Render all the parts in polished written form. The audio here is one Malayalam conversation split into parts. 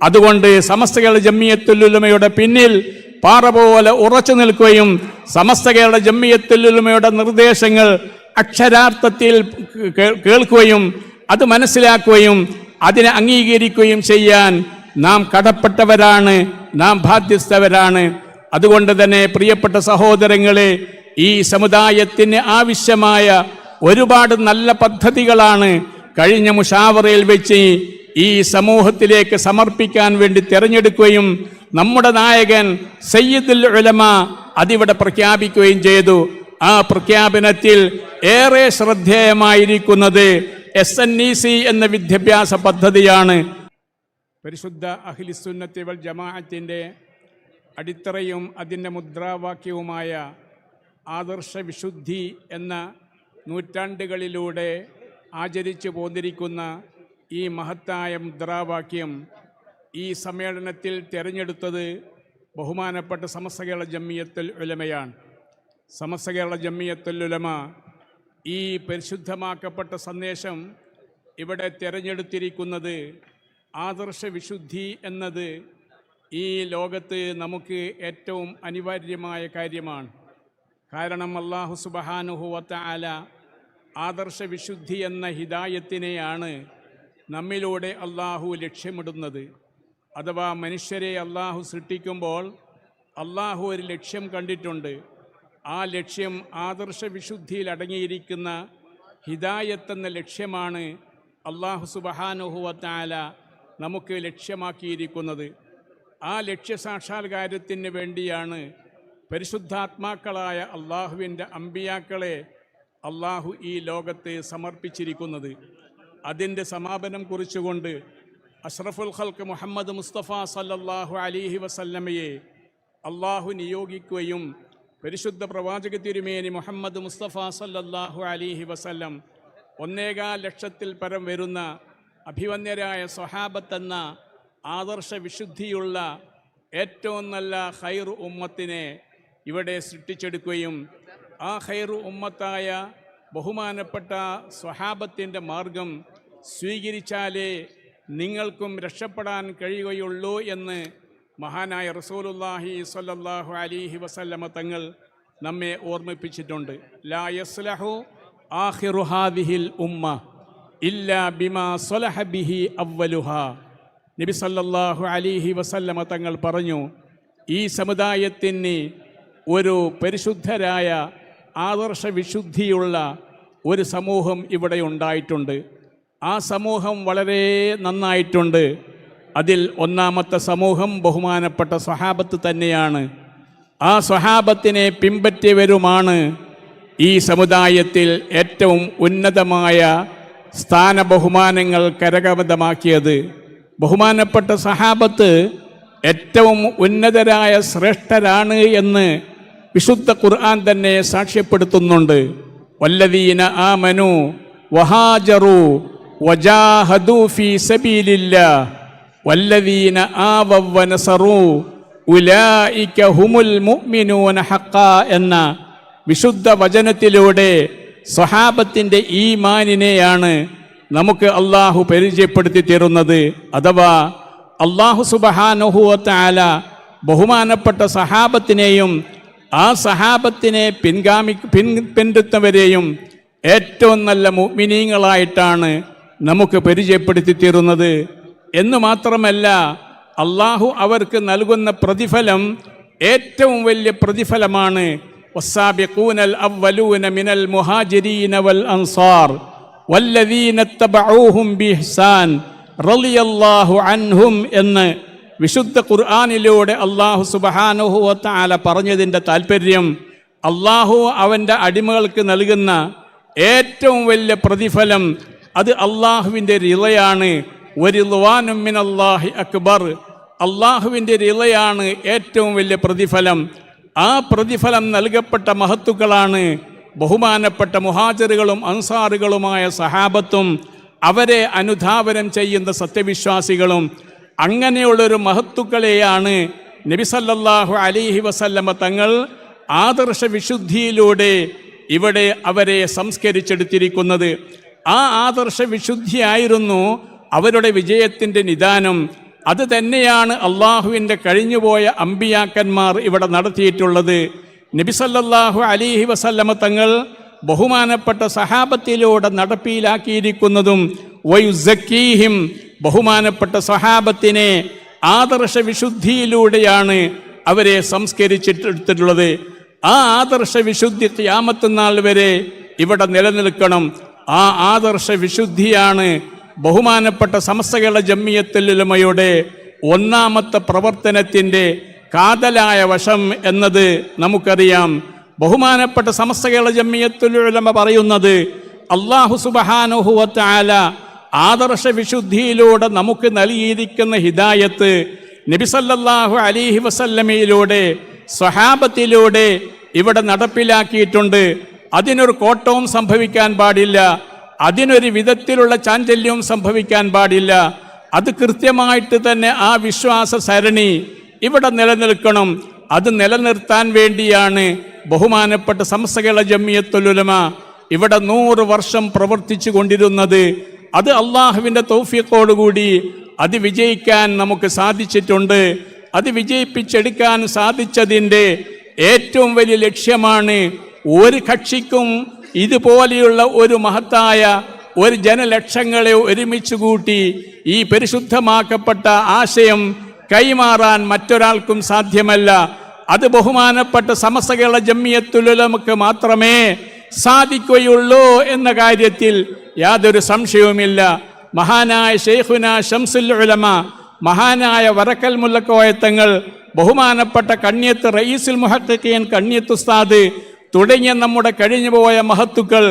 അതുകൊണ്ട് സമസ്ത കേരള ജംഇയ്യത്തുൽ ഉലമയുടെ പിന്നിൽ പാറ പോലെ ഉറച്ചു നിൽക്കുകയും സമസ്ത കേരള ജംഇയ്യത്തുൽ ഉലമയുടെ നിർദ്ദേശങ്ങൾ അക്ഷരാർത്ഥത്തിൽ കേൾക്കുകയും അത് മനസ്സിലാക്കുകയും അതിനെ അംഗീകരിക്കുകയും ചെയ്യാൻ നാം കടപ്പെട്ടവരാണ്, നാം ബാധ്യസ്ഥവരാണ്. അതുകൊണ്ട് തന്നെ പ്രിയപ്പെട്ട സഹോദരങ്ങളെ, ഈ സമുദായത്തിന് ആവശ്യമായ ഒരുപാട് നല്ല പദ്ധതികളാണ് കഴിഞ്ഞ മുഷാവറയിൽ വെച്ച് ഈ സമൂഹത്തിലേക്ക് സമർപ്പിക്കാൻ വേണ്ടി തിരഞ്ഞെടുക്കുകയും നമ്മുടെ നായകൻ സയ്യിദുൽ ഉലമ അതിവിടെ പ്രഖ്യാപിക്കുകയും ചെയ്തു. ആ പ്രഖ്യാപനത്തിൽ ഏറെ ശ്രദ്ധേയമായിരിക്കുന്നത് SNEC എന്ന വിദ്യാഭ്യാസ പദ്ധതിയാണ്. പരിശുദ്ധ അഹ്ലുസുന്നത്തി വൽ ജമാഅത്തിന്റെ അടിത്തറയും അതിൻ്റെ മുദ്രാവാക്യവുമായ ആദർശ വിശുദ്ധി എന്ന നൂറ്റാണ്ടുകളിലൂടെ ആചരിച്ചു പോന്നിരിക്കുന്ന ഈ മഹത്തായ മുദ്രാവാക്യം ഈ സമ്മേളനത്തിൽ തിരഞ്ഞെടുത്തത് ബഹുമാനപ്പെട്ട സമസ്ത കേരള ജംഇയ്യത്തുൽ ഉലമയാണ്. സമസ്ത കേരള ജംഇയ്യത്തുൽ ഉലമ ഈ പരിശുദ്ധമാക്കപ്പെട്ട സന്ദേശം ഇവിടെ തിരഞ്ഞെടുത്തിരിക്കുന്നത് ആദർശ വിശുദ്ധി എന്നത് ഈ ലോകത്ത് നമുക്ക് ഏറ്റവും അനിവാര്യമായ കാര്യമാണ്. കാരണം അല്ലാഹു സുബ്ഹാനഹു വ തആല ആദർശ വിശുദ്ധി എന്ന ഹിദായത്തിനെയാണ് നമ്മിലൂടെ അല്ലാഹു ലക്ഷ്യമിടുന്നത്. അഥവാ മനുഷ്യരെ അല്ലാഹു സൃഷ്ടിക്കുമ്പോൾ അല്ലാഹു ഒരു ലക്ഷ്യം കണ്ടിട്ടുണ്ട്. ആ ലക്ഷ്യം ആദർശ വിശുദ്ധിയിൽ അടങ്ങിയിരിക്കുന്ന ഹിദായത്ത് എന്ന ലക്ഷ്യമാണ് അല്ലാഹു സുബ്ഹാനഹു വ തആല നമുക്ക് ലക്ഷ്യമാക്കിയിരിക്കുന്നത്. ആ ലക്ഷ്യസാക്ഷാത്കാരത്തിന് വേണ്ടിയാണ് പരിശുദ്ധാത്മാക്കളായ അള്ളാഹുവിൻ്റെ അമ്പിയാക്കളെ അള്ളാഹു ഈ ലോകത്ത് സമർപ്പിച്ചിരിക്കുന്നത്. അതിൻ്റെ സമാപനം കുറിച്ചുകൊണ്ട് അഷ്റഫുൽ ഖൽഖ് മുഹമ്മദ് മുസ്തഫ സല്ലല്ലാഹു അലൈഹി വസല്ലമയെ അള്ളാഹു നിയോഗിക്കുകയും പരിശുദ്ധ പ്രവാചക തിരുമേനി മുഹമ്മദ് മുസ്തഫ സല്ലല്ലാഹു അലൈഹി വസല്ലം 1.25 ലക്ഷത്തിൽ പരം വരുന്ന അഭിവന്യരായ സ്വഹാബത്തെന്ന ആദർശ വിശുദ്ധിയുള്ള ഏറ്റവും നല്ല ഖൈർ ഉമ്മത്തിനെ ഇവിടെ സൃഷ്ടിച്ചെടുക്കുകയും ആ ഖൈർ ഉമ്മത്തായ ബഹുമാനപ്പെട്ട സ്വഹാബത്തിൻ്റെ മാർഗം സ്വീകരിച്ചാലേ നിങ്ങൾക്കും രക്ഷപ്പെടാൻ കഴിയുകയുള്ളൂ എന്ന് മഹാനായ റസൂലുള്ളാഹി സ്വല്ലല്ലാഹു അലൈഹി വസല്ലമ തങ്ങൾ നമ്മെ ഓർമ്മിപ്പിച്ചിട്ടുണ്ട്. ലാ യസ്ലഹു ആഖിറു ഹാദിഹിൽ ഉമ്മ ഇല്ലാ ബിമാ സ്വലഹ ബിഹി അവ്വലുഹാ. നബി സല്ലല്ലാഹു അലൈഹി വസല്ലമ തങ്ങൾ പറഞ്ഞു, ഈ സമുദായത്തിന് ഒരു പരിശുദ്ധരായ ആദർശ വിശുദ്ധിയുള്ള ഒരു സമൂഹം ഇവിടെ ഉണ്ടായിട്ടുണ്ട്. ആ സമൂഹം വളരെ നന്നായിട്ടുണ്ട്. അതിൽ ഒന്നാമത്തെ സമൂഹം ബഹുമാനപ്പെട്ട സ്വഹാബത്ത് തന്നെയാണ്. ആ സ്വഹാബത്തിനെ പിൻപറ്റിയവരുമാണ് ഈ സമുദായത്തിൽ ഏറ്റവും ഉന്നതമായ സ്ഥാന ബഹുമാനങ്ങൾ കരഗതമാക്കിയത്. ബഹുമാനപ്പെട്ട സഹാബത്ത് ഏറ്റവും ഉന്നതരായ ശ്രേഷ്ഠരാണ് എന്ന് വിശുദ്ധ ഖുർആൻ തന്നെ സാക്ഷ്യപ്പെടുത്തുന്നുണ്ട്. വല്ലദീന ആമനു വഹാജറു വജാഹദു ഫീ സബീലില്ലാഹ് വല്ലദീന ആവവ വനസറു ഉലൈക ഹുമുൽ മുഅ്മിനൂന ഹഖ്ഖാ എന്ന വിശുദ്ധ വചനത്തിലൂടെ സ്വഹാബത്തിൻ്റെ ഈമാനിനെയാണ് നമുക്ക് അള്ളാഹു പരിചയപ്പെടുത്തി തരുന്നത്. അഥവാ അള്ളാഹു സുബ്ഹാനഹു വ തആല ബഹുമാനപ്പെട്ട സഹാബത്തിനെയും ആ സഹാബത്തിനെ പിന്തുടർന്നവരെയും ഏറ്റവും നല്ല മുഅ്മിനീങ്ങളായിട്ടാണ് നമുക്ക് പരിചയപ്പെടുത്തി തരുന്നത്. എന്ന് മാത്രമല്ല, അള്ളാഹു അവർക്ക് നൽകുന്ന പ്രതിഫലം ഏറ്റവും വലിയ പ്രതിഫലമാണ്. വസ്സാബിഖൂനൽ അവ്വലൂന മിനൽ മുഹാജിരീന വൽ അൻസാർ വല്ലദീന തബഊഹും ബിഇഹ്സാൻ റളിയല്ലാഹു അൻഹും എന്ന് വിശുദ്ധ ഖുർആനിലൂടെ അല്ലാഹു സുബ്ഹാനഹു വ തആല പറഞ്ഞതിൻ്റെ താല്പര്യം, അല്ലാഹു അവൻ്റെ അടിമകൾക്ക് നൽകുന്ന ഏറ്റവും വലിയ പ്രതിഫലം അത് അള്ളാഹുവിൻ്റെ റിളയാണ്. വറിദ്വാനും മിനല്ലാഹി അക്ബർ. അള്ളാഹുവിൻ്റെ റിളയാണ് ഏറ്റവും വലിയ പ്രതിഫലം. ആ പ്രതിഫലം നൽകപ്പെട്ട മഹത്തുക്കളാണ് ബഹുമാനപ്പെട്ട മുഹാജിറുകളും അൻസാറുകളുമായ സഹാബത്തും അവരെ അനുധാവനം ചെയ്യുന്ന സത്യവിശ്വാസികളും. അങ്ങനെയുള്ളൊരു മഹത്തുക്കളെയാണ് നബി സല്ലല്ലാഹു അലൈഹി വസല്ലമ തങ്ങൾ ആദർശ വിശുദ്ധിയിലൂടെ ഇവിടെ അവരെ സംസ്കരിച്ചെടുത്തിരിക്കുന്നത്. ആ ആദർശ വിശുദ്ധിയായിരുന്നു അവരുടെ വിജയത്തിൻ്റെ നിദാനം. അത് തന്നെയാണ് അള്ളാഹുവിൻ്റെ കഴിഞ്ഞുപോയ അമ്പിയാക്കന്മാർ ഇവിടെ നടത്തിയിട്ടുള്ളത്. നബി സല്ലല്ലാഹു അലൈഹി വസല്ലമ തങ്ങൾ ബഹുമാനപ്പെട്ട സഹാബത്തിലൂടെ നടപ്പിലാക്കിയിരിക്കുന്നതും വയുസക്കീഹിം, ബഹുമാനപ്പെട്ട സഹാബത്തിനെ ആദർശ വിശുദ്ധിയിലൂടെയാണ് അവരെ സംസ്കരിച്ചിട്ടുള്ളത്. ആ ആദർശ വിശുദ്ധി ഖിയാമത്ത് നാൾ വരെ ഇവിടെ നിലനിൽക്കണം. ആ ആദർശ വിശുദ്ധിയാണ് ബഹുമാനപ്പെട്ട സമസ്ത കേരള ജംഇയ്യത്തുൽ ഉലമയുടെ ഒന്നാമത്തെ പ്രവർത്തനത്തിൻ്റെ കാതലായ വശം എന്നത് നമുക്കറിയാം. ബഹുമാനപ്പെട്ട സമസ്ത കേരള ജംഇയ്യത്തുൽ ഉലമ പറയുന്നത് അല്ലാഹു സുബ്ഹാനഹു വ തആല ആദർശ വിശുദ്ധിയിലൂടെ നമുക്ക് നൽകിയിരിക്കുന്ന ഹിദായത്ത് നബി സല്ലല്ലാഹു അലൈഹി വസല്ലമയിലൂടെ സ്വഹാബത്തിലൂടെ ഇവിടെ നടപ്പിലാക്കിയിട്ടുണ്ട്. അതിനൊരു കോട്ടവും സംഭവിക്കാൻ പാടില്ല, അതിനൊരു വിധത്തിലുള്ള ചാഞ്ചല്യവും സംഭവിക്കാൻ പാടില്ല. അത് കൃത്യമായിട്ട് തന്നെ ആ വിശ്വാസ സരണി ഇവിടെ നിലനിൽക്കണം. അത് നിലനിർത്താൻ വേണ്ടിയാണ് ബഹുമാനപ്പെട്ട സമസ്ത കേരള ജംഇയ്യത്തുൽ ഉലമ ഇവിടെ 100 വർഷം പ്രവർത്തിച്ചു കൊണ്ടിരുന്നത്. അത് അള്ളാഹുവിൻ്റെ തൗഫീഖോടുകൂടി അത് വിജയിക്കാൻ നമുക്ക് സാധിച്ചിട്ടുണ്ട്. അത് വിജയിപ്പിച്ചെടുക്കാൻ സാധിച്ചതിൻ്റെ ഏറ്റവും വലിയ ലക്ഷ്യമാണ് ഒരു കക്ഷിക്കും ഇതുപോലെയുള്ള ഒരു മഹത്തായ ഒരു ജനലക്ഷങ്ങളെ ഒരുമിച്ച് കൂട്ടി ഈ പരിശുദ്ധമാക്കപ്പെട്ട ആശയം കൈമാറാൻ മറ്റൊരാൾക്കും സാധ്യമല്ല. അത് ബഹുമാനപ്പെട്ട സമസ്ത കേരള ജംഇയ്യത്തുൽ ഉലമക്ക് മാത്രമേ സാധിക്കുകയുള്ളൂ എന്ന കാര്യത്തിൽ യാതൊരു സംശയവുമില്ല. മഹാനായ ശൈഖുന ശംസുൽ ഉലമ, മഹാനായ വറക്കൽ മുല്ലക്കോയ തങ്ങൾ, ബഹുമാനപ്പെട്ട കണ്ണിയത്ത് റയീസുൽ മുഹഖഖീൻ കണ്ണിയത്ത് ഉസ്താദ് തുടങ്ങിയ നമ്മുടെ കഴിഞ്ഞുപോയ മഹത്തുക്കൾ,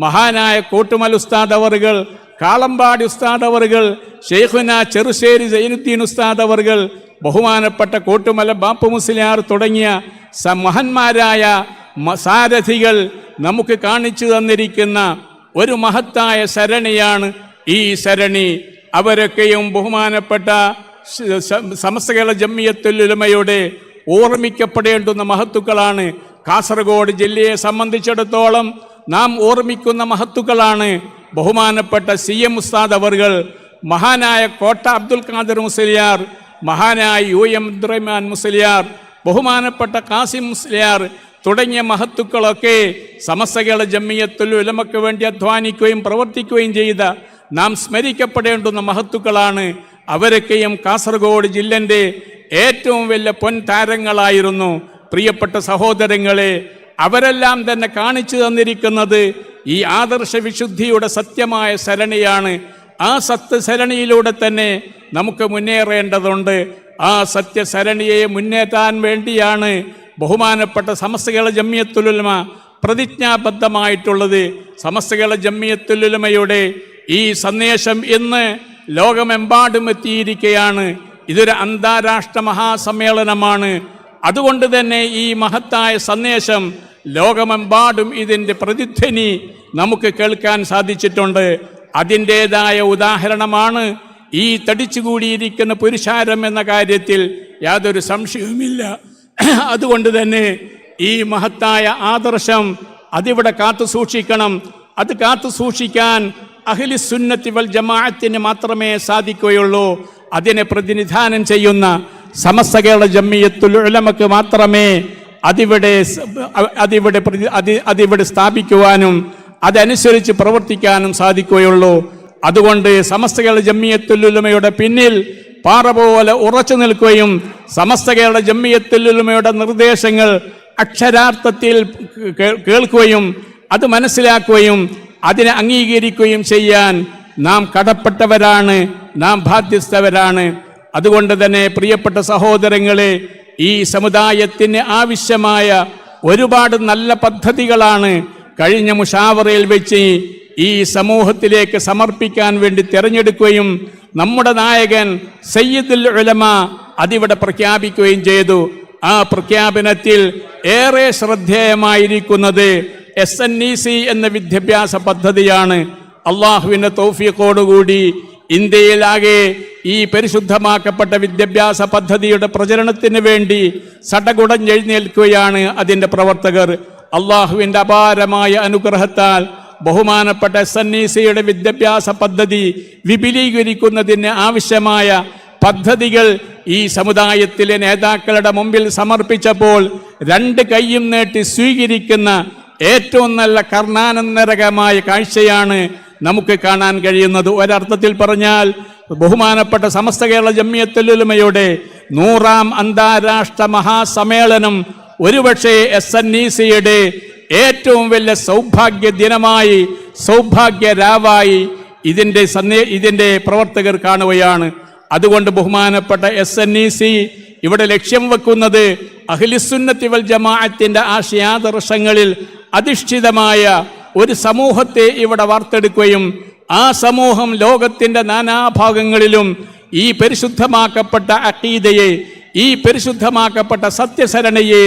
മഹാനായ കോട്ടുമൽ ഉസ്താദ് അവറുകൾ, കാളമ്പാടി ഉസ്താദ് അവറുകൾ, ശൈഖുന ചെറുശ്ശേരി സൈനുദ്ദീൻ ഉസ്താദ് അവറുകൾ, ബഹുമാനപ്പെട്ട കോട്ടുമല ബാപ്പു മുസ്ലിയാർ തുടങ്ങിയ മഹാന്മാരായ സാരഥികൾ നമുക്ക് കാണിച്ചു തന്നിരിക്കുന്ന ഒരു മഹത്തായ സരണിയാണ് ഈ സരണി. അവരൊക്കെയും ബഹുമാനപ്പെട്ട സമസ്ത കേരള ജംഇയ്യത്തുൽ ഉലമയുടെ ഓർമ്മിക്കപ്പെടേണ്ടുന്ന മഹത്തുക്കളാണ്. കാസർഗോഡ് ജില്ലയെ സംബന്ധിച്ചിടത്തോളം നാം ഓർമ്മിക്കുന്ന മഹത്തുക്കളാണ് ബഹുമാനപ്പെട്ട CM ഉസ്താദ് അവറുകൾ, മഹാനായ കോട്ട അബ്ദുൽ ഖാദർ മുസ്ലിയാർ, മഹാനായ UM അബ്ദുറഹ്മാൻ മുസ്ലിയാർ, ബഹുമാനപ്പെട്ട കാസിം മുസ്ലിയാർ തുടങ്ങിയ മഹത്തുക്കളൊക്കെ സമസ്ത കേരള ജംഇയ്യത്തുൽ ഉലമയ്ക്ക് വേണ്ടി അധ്വാനിക്കുകയും പ്രവർത്തിക്കുകയും ചെയ്ത നാം സ്മരിക്കപ്പെടേണ്ടുന്ന മഹത്തുക്കളാണ്. അവരൊക്കെയും കാസർഗോഡ് ജില്ലൻ്റെ ഏറ്റവും വലിയ പൊൻതാരങ്ങളായിരുന്നു. പ്രിയപ്പെട്ട സഹോദരങ്ങളെ, അവരെല്ലാം തന്നെ കാണിച്ചു തന്നിരിക്കുന്നത് ഈ ആദർശ വിശുദ്ധിയുടെ സത്യമായ സരണിയാണ്. ആ സത്യസരണിയിലൂടെ തന്നെ നമുക്ക് മുന്നേറേണ്ടതുണ്ട്. ആ സത്യസരണിയെ മുന്നേറ്റാൻ വേണ്ടിയാണ് ബഹുമാനപ്പെട്ട സമസ്ത കേരള ജംഇയ്യത്തുൽ ഉലമ പ്രതിജ്ഞാബദ്ധമായിട്ടുള്ളത്. സമസ്ത കേരള ജംഇയ്യത്തുൽ ഉലമയുടെ ഈ സന്ദേശം ഇന്ന് ലോകമെമ്പാടും എത്തിയിരിക്കുകയാണ്. ഇതൊരു അന്താരാഷ്ട്ര മഹാസമ്മേളനമാണ്. അതുകൊണ്ട് തന്നെ ഈ മഹത്തായ സന്ദേശം ലോകമെമ്പാടും ഇതിൻ്റെ പ്രതിധ്വനി നമുക്ക് കേൾക്കാൻ സാധിച്ചിട്ടുണ്ട്. അതിൻ്റേതായ ഉദാഹരണമാണ് ഈ തടിച്ചുകൂടിയിരിക്കുന്ന പുരുഷാരം എന്ന കാര്യത്തിൽ യാതൊരു സംശയവുമില്ല. അതുകൊണ്ട് തന്നെ ഈ മഹത്തായ ആദർശം അതിവിടെ കാത്തു സൂക്ഷിക്കണം. അത് കാത്തു സൂക്ഷിക്കാൻ അഹ്ലി സുന്നത്തി വൽ ജമാഅത്തിന് മാത്രമേ സാധിക്കുകയുള്ളൂ. അതിനെ പ്രതിനിധാനം ചെയ്യുന്ന സമസ്ത കേരള ജംഇയ്യത്തുൽ ഉലമക്ക് മാത്രമേ അതിവിടെ സ്ഥാപിക്കുവാനും അതനുസരിച്ച് പ്രവർത്തിക്കാനും സാധിക്കുകയുള്ളൂ. അതുകൊണ്ട് സമസ്ത കേരള ജംഇയ്യത്തുൽ ഉലമയുടെ പിന്നിൽ പാറ പോലെ ഉറച്ചു നിൽക്കുകയും സമസ്ത കേരള ജംഇയ്യത്തുൽ ഉലമയുടെ നിർദ്ദേശങ്ങൾ അക്ഷരാർത്ഥത്തിൽ കേൾക്കുകയും അത് മനസ്സിലാക്കുകയും അതിനെ അംഗീകരിക്കുകയും ചെയ്യാൻ നാം കടപ്പെട്ടവരാണ്, നാം ബാധ്യസ്ഥവരാണ്. അതുകൊണ്ട് തന്നെ പ്രിയപ്പെട്ട സഹോദരങ്ങളെ, ഈ സമുദായത്തിന് ആവശ്യമായ ഒരുപാട് നല്ല പദ്ധതികളാണ് കഴിഞ്ഞ മുഷാവറയിൽ വെച്ച് ഈ സമൂഹത്തിലേക്ക് സമർപ്പിക്കാൻ വേണ്ടി തിരഞ്ഞെടുക്കുകയും നമ്മുടെ നായകൻ സയ്യിദുൽ ഉലമ അതിവിടെ പ്രഖ്യാപിക്കുകയും ചെയ്തു. ആ പ്രഖ്യാപനത്തിൽ ഏറെ ശ്രദ്ധേയമായിരിക്കുന്നത് SNEC എന്ന വിദ്യാഭ്യാസ പദ്ധതിയാണ്. അള്ളാഹുവിൻ്റെ തൗഫീഖോടുകൂടി ഇന്ത്യയിലാകെ ഈ പരിശുദ്ധമാക്കപ്പെട്ട വിദ്യാഭ്യാസ പദ്ധതിയുടെ പ്രചരണത്തിന് വേണ്ടി സടകുടഞ്ഞെഴുന്നേൽക്കുകയാണ് അതിൻ്റെ പ്രവർത്തകർ. അള്ളാഹുവിൻ്റെ അപാരമായ അനുഗ്രഹത്താൽ ബഹുമാനപ്പെട്ട SNECയുടെ വിദ്യാഭ്യാസ പദ്ധതി വിപുലീകരിക്കുന്നതിന് ആവശ്യമായ പദ്ധതികൾ ഈ സമുദായത്തിലെ നേതാക്കളുടെ മുമ്പിൽ സമർപ്പിച്ചപ്പോൾ രണ്ട് കൈയും നീട്ടി സ്വീകരിക്കുന്ന ഏറ്റവും നല്ല കർണാനന്ദകരമായ കാഴ്ചയാണ് നമുക്ക് കാണാൻ കഴിയുന്നത്. ഒരർത്ഥത്തിൽ പറഞ്ഞാൽ ബഹുമാനപ്പെട്ട സമസ്ത കേരള ജംഇയ്യത്തുൽ ഉലമയുടെ 100ാം അന്താരാഷ്ട്ര മഹാസമ്മേളനം ഒരുപക്ഷെ SNEC-യുടെ ഏറ്റവും വലിയ സൗഭാഗ്യ ദിനമായി, സൗഭാഗ്യ രാവായി ഇതിന്റെ പ്രവർത്തകർ കാണുകയാണ്. അതുകൊണ്ട് ബഹുമാനപ്പെട്ട SNEC ഇവിടെ ലക്ഷ്യം വെക്കുന്നത് അഹ്ലുസുന്നത്തി വൽ ജമാഅത്തിന്റെ ആശയാദർശങ്ങളിൽ അധിഷ്ഠിതമായ ഒരു സമൂഹത്തെ ഇവിടെ വാർത്തെടുക്കുകയും ആ സമൂഹം ലോകത്തിന്റെ നാനാഭാഗങ്ങളിലും ഈ പരിശുദ്ധമാക്കപ്പെട്ട അഖീദയെ, ഈ പരിശുദ്ധമാക്കപ്പെട്ട സത്യസരണയെ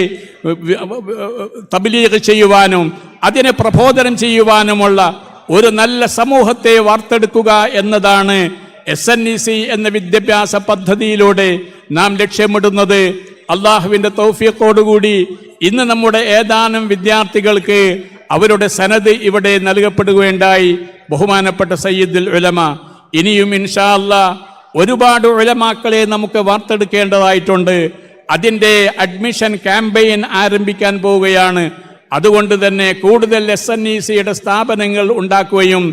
തബ്ലീഗ് ചെയ്യുവാനും അതിനെ പ്രബോധനം ചെയ്യുവാനുമുള്ള ഒരു നല്ല സമൂഹത്തെ വാർത്തെടുക്കുക എന്നതാണ് SNEC എന്ന വിദ്യാഭ്യാസ പദ്ധതിയിലൂടെ നാം ലക്ഷ്യമിടുന്നത്. അള്ളാഹുവിൻ്റെ തൗഫീഖോടുകൂടി ഇന്ന് നമ്മുടെ ഏതാനും വിദ്യാർത്ഥികൾക്ക് അവരുടെ സനദ് ഇവിടെ നൽകപ്പെടുകയുണ്ടായി. ബഹുമാനപ്പെട്ട സയ്യിദുൽ ഉലമ, ഇനിയും ഇൻഷാ അല്ലാഹ് ഒരുപാട് ഉലമാക്കളെ നമുക്ക് വാർത്തെടുക്കേണ്ടതായിട്ടുണ്ട്. അതിൻ്റെ അഡ്മിഷൻ ക്യാമ്പയിൻ ആരംഭിക്കാൻ പോവുകയാണ്. അതുകൊണ്ട് തന്നെ കൂടുതൽ SNEC-യുടെ സ്ഥാപനങ്ങൾ ഉണ്ടാക്കുകയും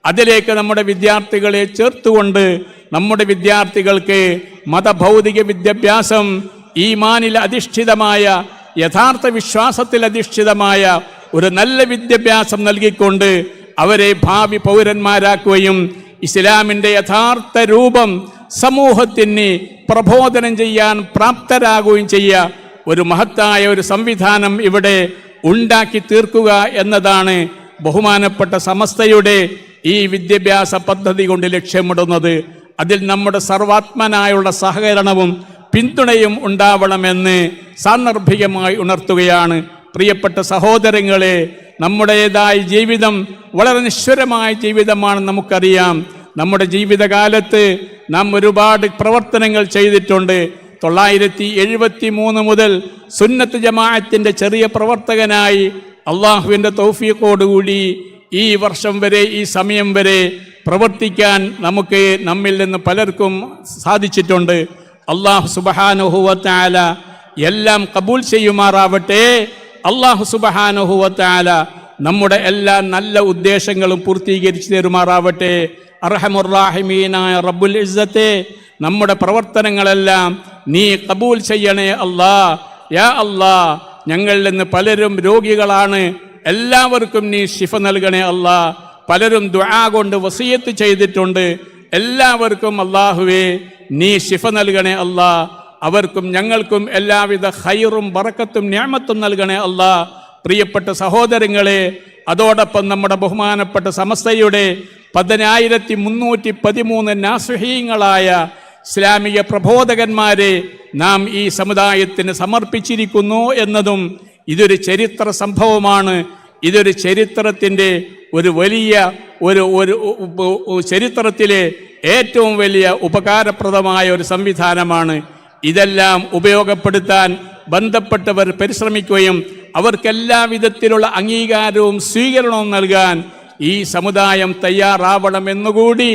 അതിലേക്ക് നമ്മുടെ വിദ്യാർത്ഥികളെ ചേർത്തുകൊണ്ട് നമ്മുടെ വിദ്യാർത്ഥികൾക്ക് മതഭൗതിക വിദ്യാഭ്യാസം, ഈമാനിൽ അധിഷ്ഠിതമായ, യഥാർത്ഥ വിശ്വാസത്തിൽ അധിഷ്ഠിതമായ ഒരു നല്ല വിദ്യാഭ്യാസം നൽകിക്കൊണ്ട് അവരെ ഭാവി പൗരന്മാരാക്കുകയും ഇസ്ലാമിൻ്റെ യഥാർത്ഥ രൂപം സമൂഹത്തിന് പ്രബോധനം ചെയ്യാൻ പ്രാപ്തരാകുകയും ചെയ്യുക, ഒരു മഹത്തായ ഒരു സംവിധാനം ഇവിടെ ഉണ്ടാക്കി തീർക്കുക എന്നതാണ് ബഹുമാനപ്പെട്ട സമസ്തയുടെ ഈ വിദ്യാഭ്യാസ പദ്ധതി കൊണ്ട് ലക്ഷ്യമിടുന്നത്. അതിൽ നമ്മുടെ സർവാത്മനായുള്ള സഹകരണവും പിന്തുണയും ഉണ്ടാവണമെന്ന് സാന്ദർഭികമായി ഉണർത്തുകയാണ്. പ്രിയപ്പെട്ട സഹോദരങ്ങളെ, നമ്മുടേതായ ജീവിതം വളരെ നിശ്വരമായ ജീവിതമാണ്, നമുക്കറിയാം. നമ്മുടെ ജീവിതകാലത്ത് നാം ഒരുപാട് പ്രവർത്തനങ്ങൾ ചെയ്തിട്ടുണ്ട്. 973 മുതൽ സുന്നത്ത് ജമാഅത്തിൻ്റെ ചെറിയ പ്രവർത്തകനായി അള്ളാഹുവിൻ്റെ തൗഫീഖോടുകൂടി ഈ വർഷം വരെ, ഈ സമയം വരെ പ്രവർത്തിക്കാൻ നമ്മിൽ നിന്ന് പലർക്കും സാധിച്ചിട്ടുണ്ട്. അള്ളാഹു സുബ്ഹാനഹു വ തആല എല്ലാം കബൂൽ ചെയ്യുമാറാവട്ടെ. അള്ളാഹു സുബ്ഹാനഹു വ തആല നമ്മുടെ എല്ലാ നല്ല ഉദ്ദേശങ്ങളും പൂർത്തീകരിച്ചു തരുമാറാവട്ടെ. അർഹമുർ റഹീമീനായ റബ്ബുൽ ഇസ്സത്തെ, നമ്മുടെ പ്രവർത്തനങ്ങളെല്ലാം നീ കബൂൽ ചെയ്യണേ അല്ലാ. യാ അല്ലാ, ഞങ്ങളിൽ നിന്ന് പലരും രോഗികളാണ്, എല്ലാവർക്കും നീ ശിഫ നൽകണേ അല്ലാ. പലരും ദുആ കൊണ്ട് വസിയത്ത് ചെയ്തിട്ടുണ്ട്, എല്ലാവർക്കും അല്ലാഹുവേ നീ ശിഫ നൽകണേ അല്ലാ. അവർക്കും ഞങ്ങൾക്കും എല്ലാവിധ ഖൈറും ബറക്കത്തും നിഅമത്തും നൽകണേ അല്ലാ. പ്രിയപ്പെട്ട സഹോദരങ്ങളെ, അതോടൊപ്പം നമ്മുടെ ബഹുമാനപ്പെട്ട സമസ്തയുടെ 10313 നാസ്വഹീങ്ങളായ ഇസ്ലാമിക പ്രബോധകന്മാരെ നാം ഈ സമുദായത്തിന് സമർപ്പിച്ചിരിക്കുന്നു എന്നതും ഇതൊരു ചരിത്ര സംഭവമാണ്. ഇതൊരു ചരിത്രത്തിൻ്റെ ഒരു വലിയ ചരിത്രത്തിലെ ഏറ്റവും വലിയ ഉപകാരപ്രദമായ ഒരു സംവിധാനമാണ്. ഇതെല്ലാം ഉപയോഗപ്പെടുത്താൻ ബന്ധപ്പെട്ടവർ പരിശ്രമിക്കുകയും അവർക്കെല്ലാ വിധത്തിലുള്ള അംഗീകാരവും സ്വീകരണവും നൽകാൻ ഈ സമുദായം തയ്യാറാവണമെന്നുകൂടി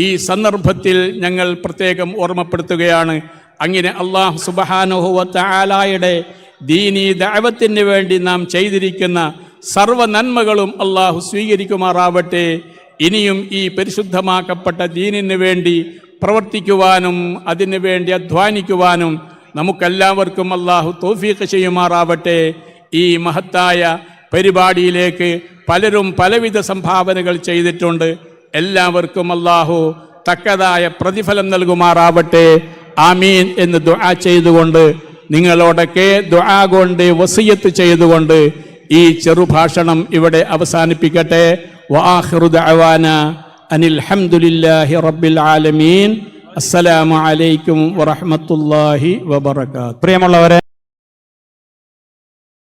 ഈ സന്ദർഭത്തിൽ ഞങ്ങൾ പ്രത്യേകം ഓർമ്മപ്പെടുത്തുകയാണ്. അങ്ങനെ അല്ലാഹു സുബ്ഹാനഹു വ തആലയുടെ ദീനീ ദഅവത്തിന് വേണ്ടി നാം ചെയ്തിരിക്കുന്ന സർവ്വ നന്മകളും അല്ലാഹു സ്വീകരിക്കുമാറാവട്ടെ. ഇനിയും ഈ പരിശുദ്ധമാക്കപ്പെട്ട ദീനിന് വേണ്ടി പ്രവർത്തിക്കുവാനും അതിനു വേണ്ടി അധ്വാനിക്കുവാനും നമുക്കെല്ലാവർക്കും അല്ലാഹു തൗഫീഖ് ചെയ്യുമാറാവട്ടെ. ഈ മഹത്തായ പരിപാടിയിലേക്ക് പലരും പലവിധ സംഭാവനകൾ ചെയ്തിട്ടുണ്ട്. എല്ലാവർക്കും അല്ലാഹു തക്കതായ പ്രതിഫലം നൽകുമാറാവട്ടെ. ആമീൻ എന്ന് ദുആ ചെയ്തുകൊണ്ട്, നിങ്ങളോടൊക്കെ ദുആ കൊണ്ട് വസിയത്ത് ചെയ്തുകൊണ്ട് ഈ ചെറുഭാഷണം ഇവിടെ അവസാനിപ്പിക്കട്ടെ. വആഖിറു ദഅവാനാ അനിൽ ഹംദുലില്ലാഹി റബ്ബിൽ ആലമീൻ. അസ്സലാമു അലൈക്കും വറഹ്മത്തുള്ളാഹി വബറകാതുഹു. പ്രിയമുള്ളവരെ,